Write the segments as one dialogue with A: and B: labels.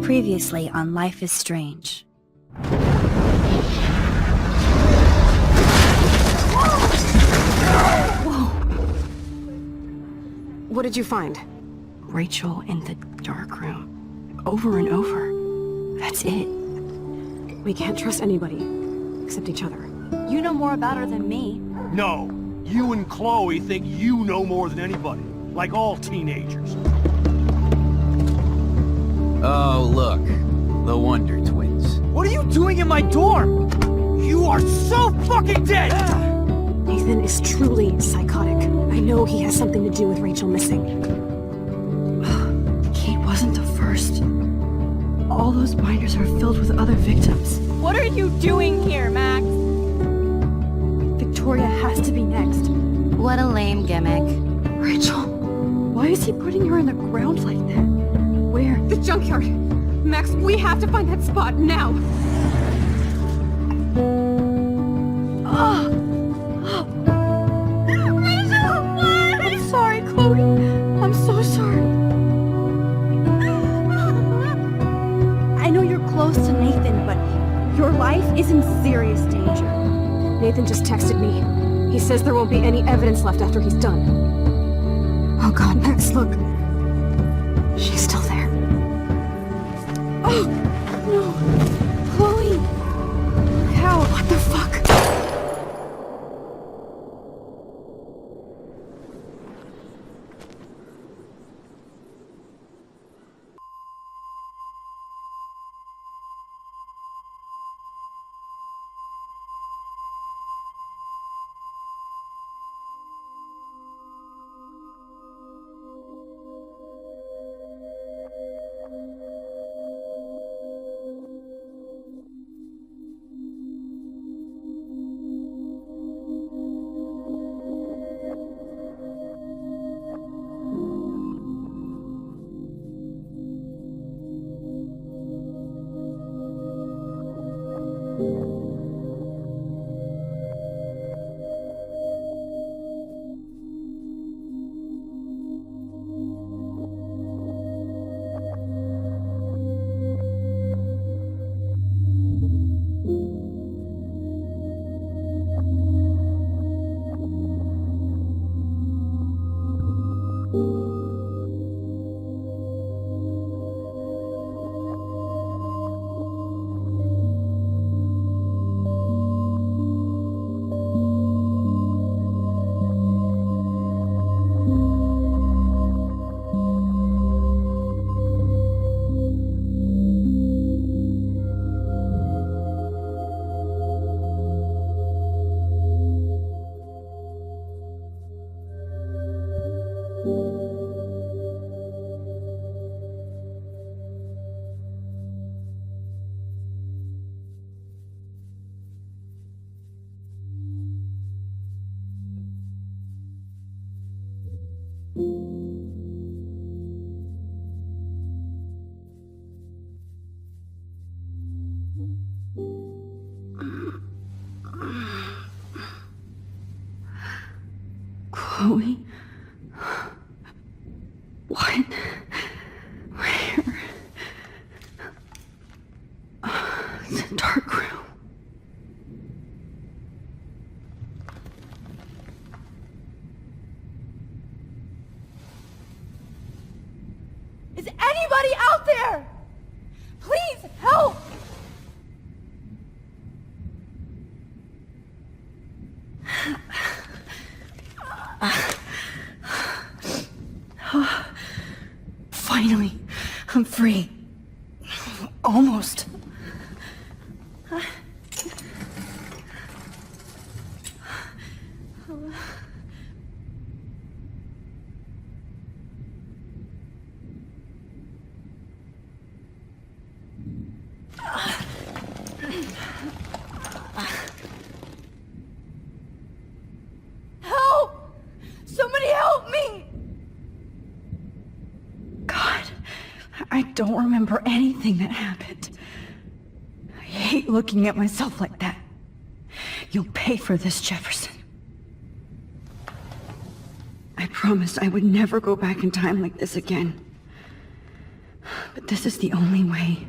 A: Previously on Life is Strange.
B: Whoa! What did you find?
C: Rachel in the dark room. Over and over. That's it.
B: We can't trust anybody, except each other.
C: You know more about her than me.
D: No. You and Chloe think you know more than anybody. Like all teenagers.
E: Oh, look. The Wonder Twins.
D: What are you doing in my dorm? You are so fucking dead!
B: Nathan is truly psychotic. I know he has something to do with Rachel missing.
C: Kate wasn't the first. All those binders are filled with other victims.
F: What are you doing here, Max?
C: Victoria has to be next.
A: What a lame gimmick.
C: Rachel, why is he putting her in the ground like that? Where?
B: The junkyard! Max, we have to find that spot now!
C: Rachel, what? I'm sorry, Chloe. I'm so sorry. I know you're close to Nathan, but your life is in serious danger.
B: Nathan just texted me. He says there won't be any evidence left after he's done. Oh god, Max, look. She's still there.
C: Oh, no. Chloe. How?
B: What the fuck?
C: Chloe? What? Where? It's a dark room.
F: Is anybody out there? Please help!
C: Finally, I'm free. Almost.
F: Help! Somebody help me!
C: God, I don't remember anything that happened. I hate looking at myself like that. You'll pay for this, Jefferson. I promised I would never go back in time like this again. But this is the only way.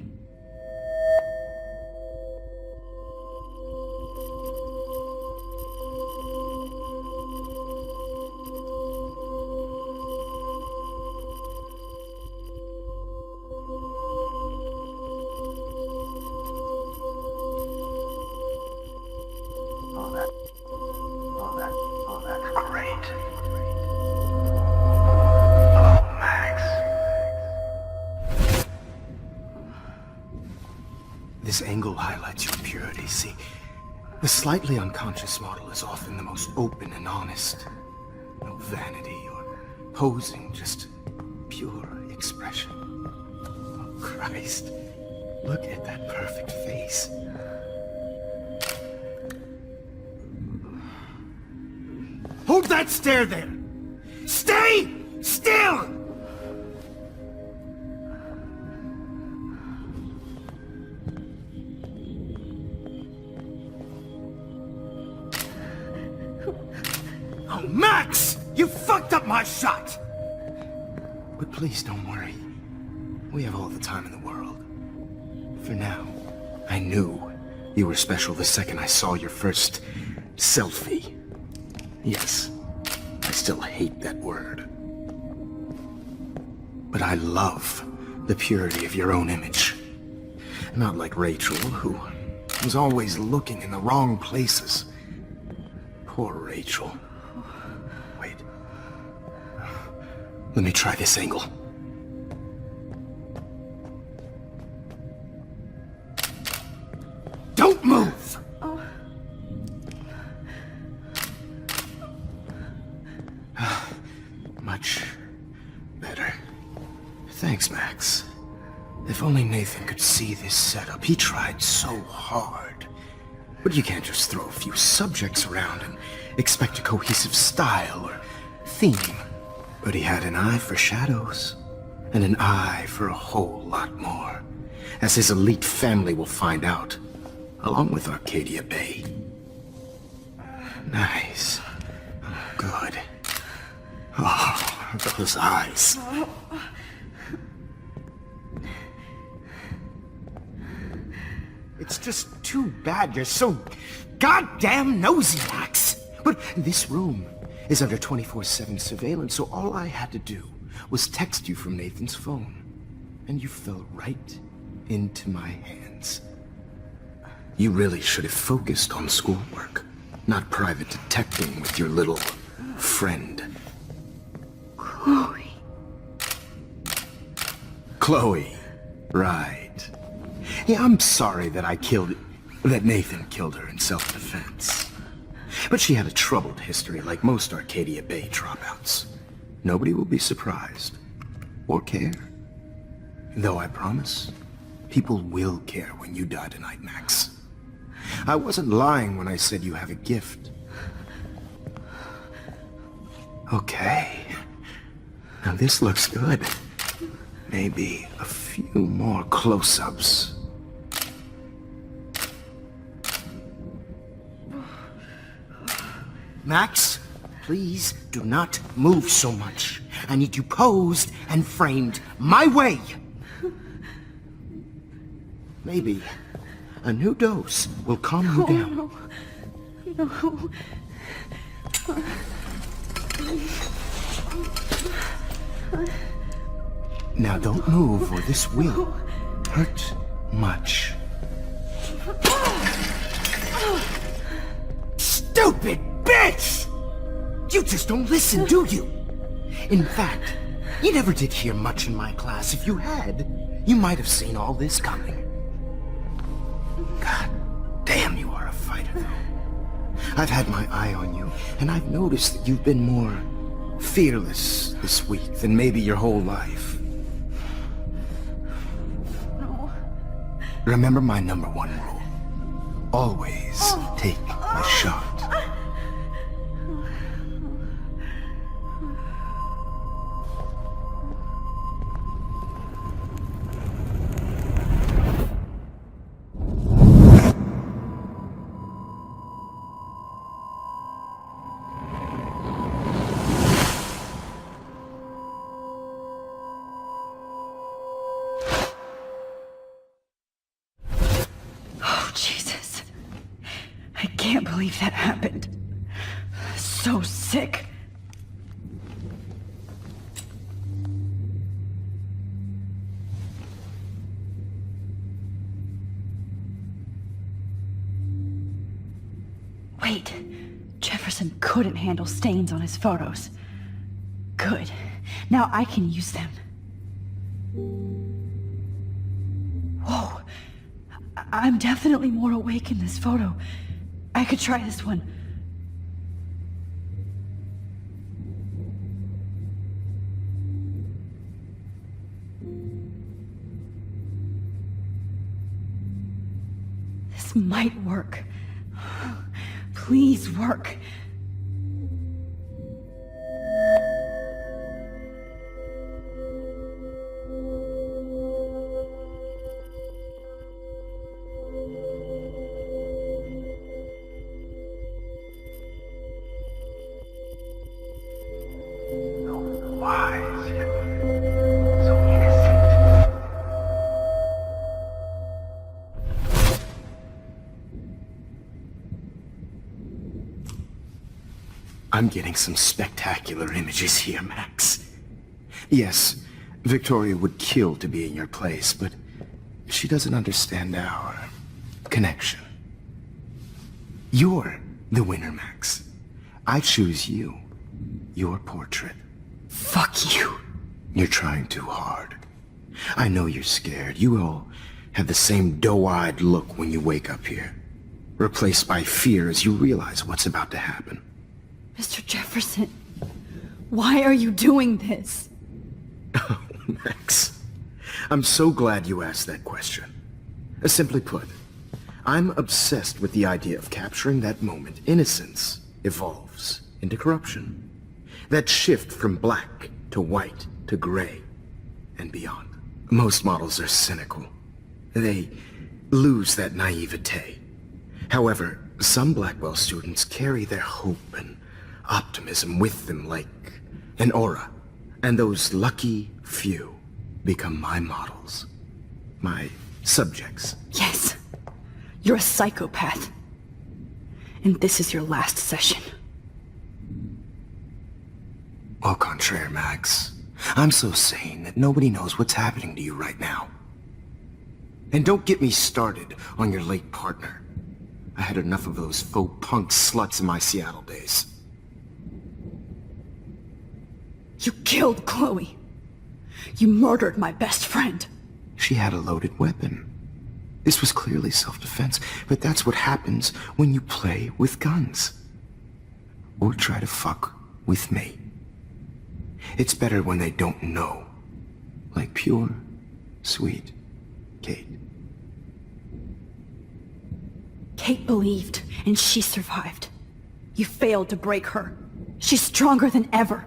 G: That's great. Oh, Max.
H: This angle highlights your purity, see? The slightly unconscious model is often the most open and honest. No vanity or posing, just pure expression. Oh, Christ. Look at that perfect face. Hold that stare there! Stay still! Oh, Max! You fucked up my shot! But please don't worry. We have all the time in the world. For now, I knew you were special the second I saw your first selfie. Yes, I still hate that word. But I love the purity of your own image. Not like Rachel, who was always looking in the wrong places. Poor Rachel. Wait. Let me try this angle. Don't move! Much better. Thanks, Max. If only Nathan could see this setup. He tried so hard. But you can't just throw a few subjects around and expect a cohesive style or theme. But he had an eye for shadows, and an eye for a whole lot more, as his elite family will find out, along with Arcadia Bay. Nice. Good. Oh, those eyes. It's just too bad you're so goddamn nosy, Max. But this room is under 24/7 surveillance, so all I had to do was text you from Nathan's phone. And you fell right into my hands. You really should have focused on schoolwork, not private detecting with your little friend.
C: Chloe.
H: Chloe, right. Yeah, I'm sorry that Nathan killed her in self-defense. But she had a troubled history like most Arcadia Bay dropouts. Nobody will be surprised. Or care. Though I promise, people will care when you die tonight, Max. I wasn't lying when I said you have a gift. Okay. Now this looks good. Maybe a few more close-ups. Max, please do not move so much. I need you posed and framed my way. Maybe a new dose will calm you down.
C: No.
H: Now don't move or this will hurt much. Stupid bitch! You just don't listen, do you? In fact, you never did hear much in my class. If you had, you might have seen all this coming. God damn, you are a fighter, though. I've had my eye on you, and I've noticed that you've been more fearless this week than maybe your whole life.
C: No.
H: Remember my number one rule. Always take a shot.
C: can't believe that happened. So sick. Wait, Jefferson couldn't handle stains on his photos. Good. Now I can use them. Whoa. I'm definitely more awake in this photo. I could try this one. This might work. Please work.
G: Wise, yet so innocent.
H: I'm getting some spectacular images here, Max. Yes, Victoria would kill to be in your place, but she doesn't understand our connection. You're the winner, Max. I choose you. Your portrait.
C: Fuck you.
H: You're trying too hard. I know you're scared. You all have the same doe-eyed look when you wake up here, replaced by fear as you realize what's about to happen.
C: Mr. Jefferson, why are you doing this?
H: Oh, Max, I'm so glad you asked that question. Simply put, I'm obsessed with the idea of capturing that moment innocence evolves into corruption. That shift from black to white to gray and beyond. Most models are cynical. They lose that naivete. However, some Blackwell students carry their hope and optimism with them like an aura. And those lucky few become my models. My subjects.
C: Yes, you're a psychopath. And this is your last session.
H: Au contraire, Max. I'm so sane that nobody knows what's happening to you right now. And don't get me started on your late partner. I had enough of those faux punk sluts in my Seattle days.
C: You killed Chloe. You murdered my best friend.
H: She had a loaded weapon. This was clearly self-defense, but that's what happens when you play with guns. Or try to fuck with me. It's better when they don't know. Like pure, sweet Kate.
C: Kate believed, and she survived. You failed to break her. She's stronger than ever,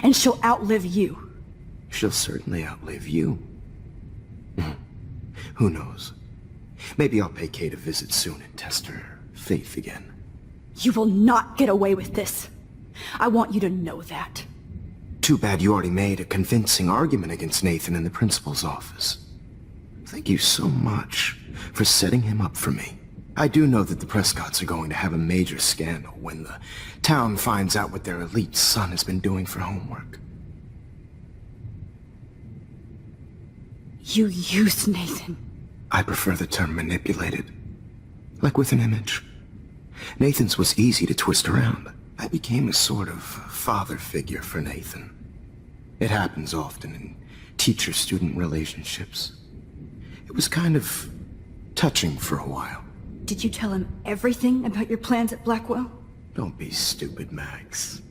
C: and she'll outlive you.
H: She'll certainly outlive you. Who knows? Maybe I'll pay Kate a visit soon and test her faith again.
C: You will not get away with this. I want you to know that.
H: Too bad you already made a convincing argument against Nathan in the principal's office. Thank you so much for setting him up for me. I do know that the Prescotts are going to have a major scandal when the town finds out what their elite son has been doing for homework.
C: You used Nathan.
H: I prefer the term manipulated. Like with an image. Nathan's was easy to twist around. I became a sort of father figure for Nathan. It happens often in teacher-student relationships. It was kind of touching for a while.
C: Did you tell him everything about your plans at Blackwell?
H: Don't be stupid, Max.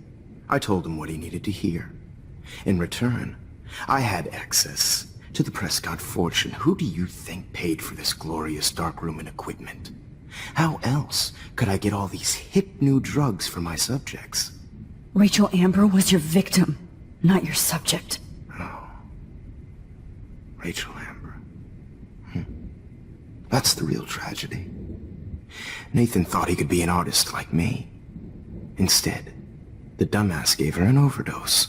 H: I told him what he needed to hear. In return, I had access to the Prescott fortune. Who do you think paid for this glorious darkroom and equipment? How else could I get all these hip new drugs for my subjects?
C: Rachel Amber was your victim, not your subject.
H: Oh. Rachel Amber. That's the real tragedy. Nathan thought he could be an artist like me. Instead, the dumbass gave her an overdose.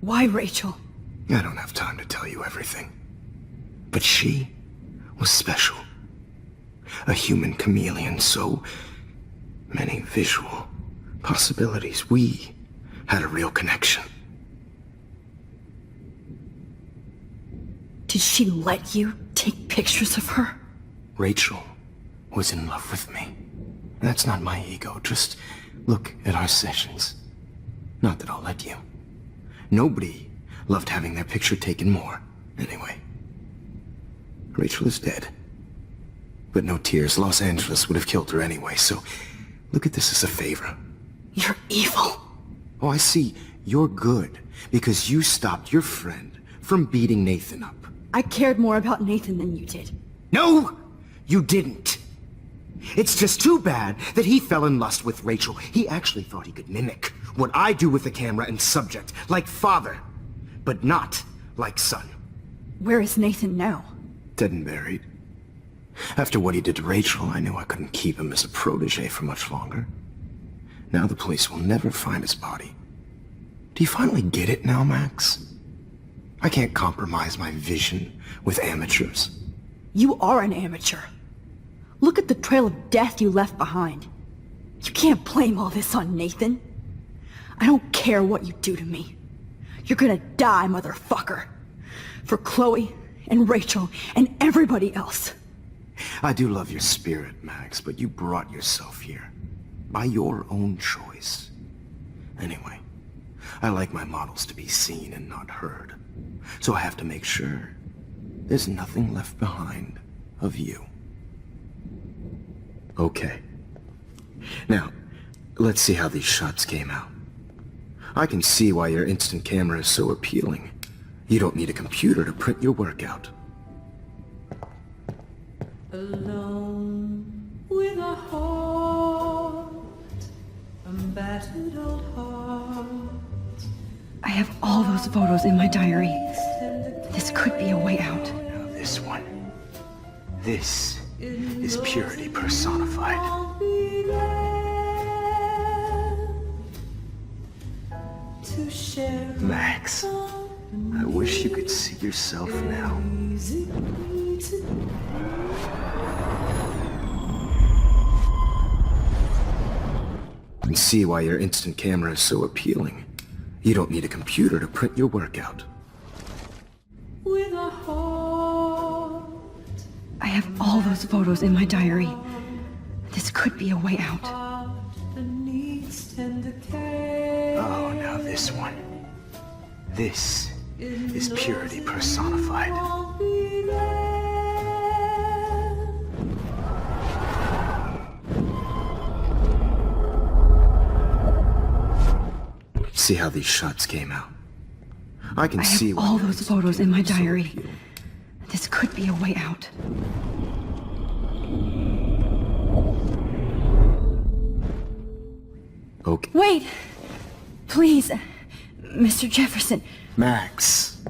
C: Why Rachel?
H: I don't have time to tell you everything. But she was special. A human chameleon, so many visual possibilities. We had a real connection.
C: Did she let you take pictures of her?
H: Rachel was in love with me. That's not my ego. Just look at our sessions. Not that I'll let you. Nobody loved having their picture taken more. Anyway, Rachel is dead. But no tears. Los Angeles would have killed her anyway, so look at this as a favor.
C: You're evil.
H: Oh, I see. You're good because you stopped your friend from beating Nathan up.
C: I cared more about Nathan than you did.
H: No, you didn't. It's just too bad that he fell in lust with Rachel. He actually thought he could mimic what I do with the camera and subject, like father, but not like son.
C: Where is Nathan now?
H: Dead and buried. After what he did to Rachel, I knew I couldn't keep him as a protege for much longer. Now the police will never find his body. Do you finally get it now, Max? I can't compromise my vision with amateurs.
C: You are an amateur. Look at the trail of death you left behind. You can't blame all this on Nathan. I don't care what you do to me. You're gonna die, motherfucker. For Chloe and Rachel and everybody else.
H: I do love your spirit, Max, but you brought yourself here. By your own choice. Anyway, I like my models to be seen and not heard. So I have to make sure there's nothing left behind of you. Okay. Now, let's see how these shots came out. I can see why your instant camera is so appealing. You don't need a computer to print your work out.
I: Alone with a heart, a battered old heart.
C: I have all those photos in my diary. This could be a way out.
H: Now this one. This is purity personified.
I: I'll be there to share.
H: Max, I wish you could see yourself now. I can see why your instant camera is so appealing. You don't need a computer to print your work out.
I: With a heart.
C: I have all those photos in my diary. This could be a way out.
H: Oh, now this one. This is purity personified. See how these shots came out. I can see
C: have all those photos in my diary. This could be a way out.
H: Okay.
C: Wait! Please, Mr. Jefferson.
H: Max,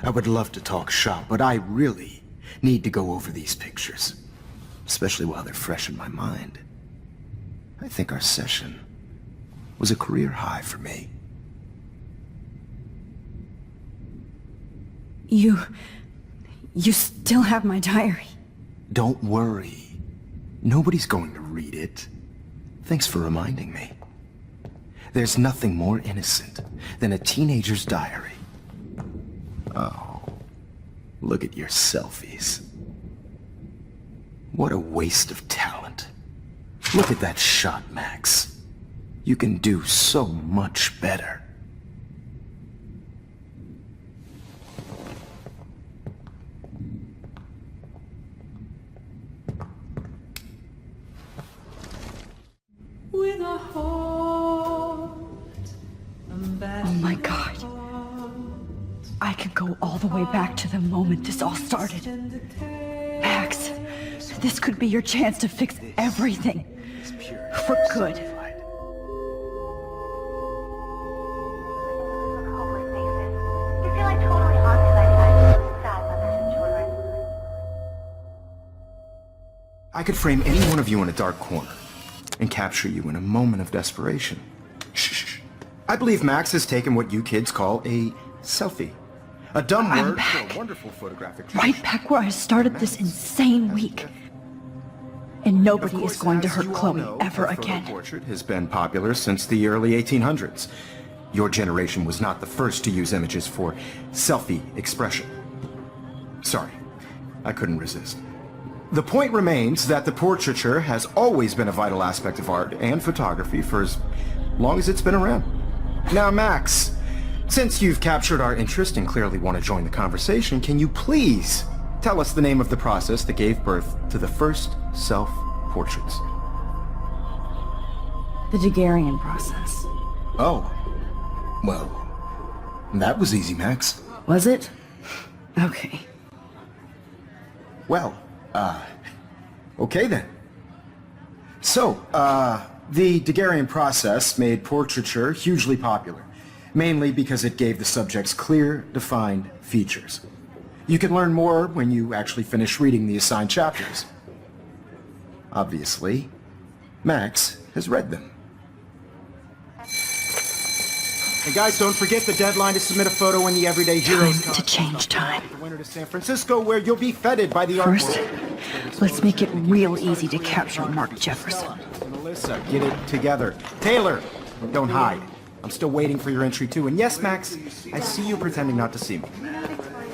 H: I would love to talk shop, but I really need to go over these pictures. Especially while they're fresh in my mind. I think our session was a career high for me.
C: You still have my diary.
H: Don't worry. Nobody's going to read it. Thanks for reminding me. There's nothing more innocent than a teenager's diary. Oh, look at your selfies. What a waste of talent. Look at that shot, Max. You can do so much better.
I: With a heart,
C: Oh my God. I could go all the way back to the moment this all started. Max, this could be your chance to fix everything. For good.
H: I could frame any one of you in a dark corner and capture you in a moment of desperation. Shh. I believe Max has taken what you kids call a selfie. A dumb word for a wonderful photographic.
C: Right back where I started this insane week. And nobody
H: Of
C: is
H: course,
C: going to
H: as
C: hurt
H: you all
C: Chloe
H: know,
C: ever
H: the photo
C: again.
H: portrait has been popular since the early 1800s. Your generation was not the first to use images for selfie expression. Sorry, I couldn't resist. The point remains that the portraiture has always been a vital aspect of art and photography for as long as it's been around. Now, Max, since you've captured our interest and clearly want to join the conversation, can you please tell us the name of the process that gave birth to the first self-portraits?
C: The Daguerrean process.
H: Oh. Well, that was easy, Max.
C: Was it? Okay.
H: Well, okay then. So, the Daguerrean process made portraiture hugely popular, mainly because it gave the subjects clear, defined features. You can learn more when you actually finish reading the assigned chapters. Obviously, Max has read them. Hey guys, don't forget the deadline to submit a photo in the Everyday Heroes
C: Time to change time.
H: The winter to San Francisco, where you'll be feted by the art
C: First,
H: world.
C: let's make it real easy to capture Mark Jefferson.
H: Melissa, get it together. Taylor, don't hide. I'm still waiting for your entry too. And yes, Max, I see you pretending not to see me.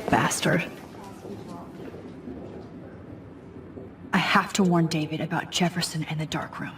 C: Bastard. I have to warn David about Jefferson and the dark room.